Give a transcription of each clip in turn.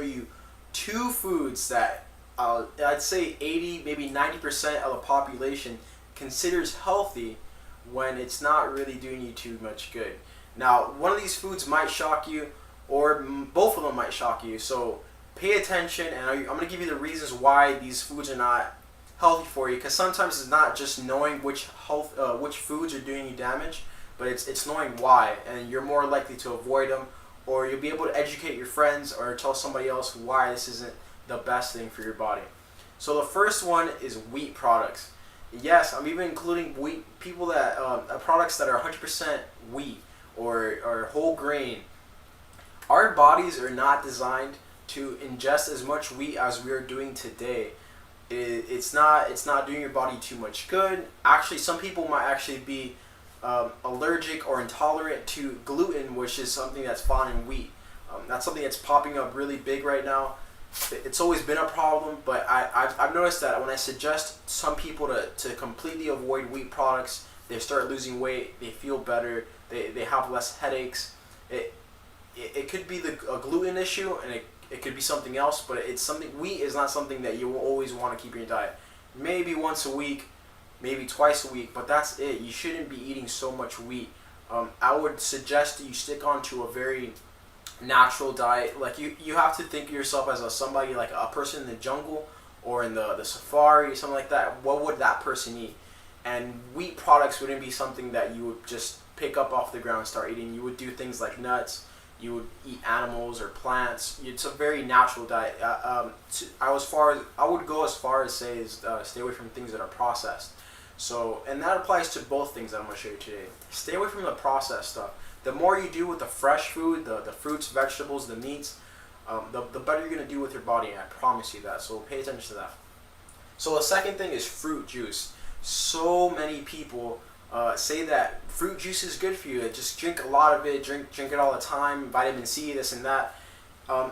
you two foods that I'd say 80, maybe 90% of the population considers healthy when it's not really doing you too much good. Now, one of these foods might shock you, or both of them might shock you. So pay attention, and I'm going to give you the reasons why these foods are not healthy for you. Because sometimes it's not just knowing which foods are doing you damage, but it's knowing why, and you're more likely to avoid them, or you'll be able to educate your friends or tell somebody else why this isn't the best thing for your body. So the first one is wheat products. Yes, I'm even including wheat people that products that are 100% wheat or whole grain. Our bodies are not designed to ingest as much wheat as we are doing today. It's not doing your body too much good. Actually, some people might actually be allergic or intolerant to gluten, which is something that's found in wheat. That's something that's popping up really big right now. It's always been a problem, but I've noticed that when I suggest some people to completely avoid wheat products, they start losing weight, they feel better, they have less headaches. It could be a gluten issue, and it could be something else, but it's something. Wheat is not something that you will always want to keep in your diet. Maybe once a week, maybe twice a week, but that's it. You shouldn't be eating so much wheat. I would suggest that you stick on to a very natural diet. Like you have to think of yourself as somebody like a person in the jungle or in the safari, something like that. What would that person eat? And wheat products wouldn't be something that you would just pick up off the ground and start eating. You would do things like nuts. You would eat animals or plants. It's a very natural diet. I would go as far as say stay away from things that are processed. So, and that applies to both things that I'm going to show you today. Stay away from the processed stuff. The more you do with the fresh food, the fruits, vegetables, the meats, the better you're going to do with your body, and I promise you that. So pay attention to that. So the second thing is fruit juice. So many people say that fruit juice is good for you. Just drink a lot of it, drink it all the time, vitamin C, this and that.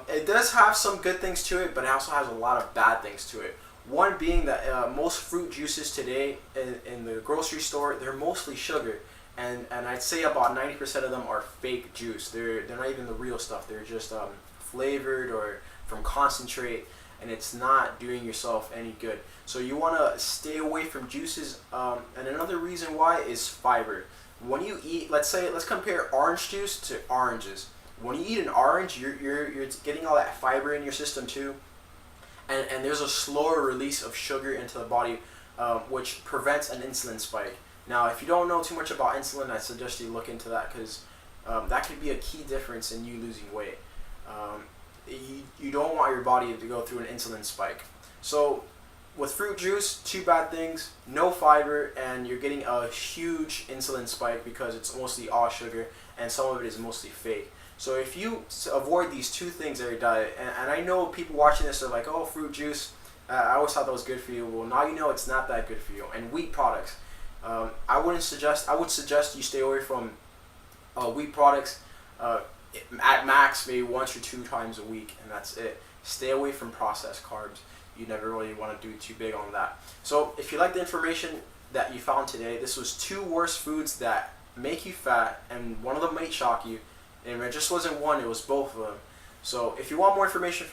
It does have some good things to it, but it also has a lot of bad things to it. One being that most fruit juices today in the grocery store, they're mostly sugar. And I'd say about 90% of them are fake juice. They're not even the real stuff. They're just flavored or from concentrate, and it's not doing yourself any good. So you want to stay away from juices. And another reason why is fiber. When you eat, let's compare orange juice to oranges. When you eat an orange, you're getting all that fiber in your system too. And there's a slower release of sugar into the body, which prevents an insulin spike. Now, if you don't know too much about insulin, I suggest you look into that, because that could be a key difference in you losing weight. You don't want your body to go through an insulin spike. So with fruit juice, two bad things: no fiber, and you're getting a huge insulin spike because it's mostly all sugar, and some of it is mostly fake. So if you avoid these two things in your diet, and I know people watching this are like, oh, fruit juice, I always thought that was good for you. Well, now you know it's not that good for you. And wheat products. I would suggest you stay away from wheat products at max maybe once or two times a week, and that's it. Stay away from processed carbs. You never really want to do too big on that. So if you like the information that you found today, this was two worst foods that make you fat, and one of them might shock you, and it just wasn't one, it was both of them. So if you want more information from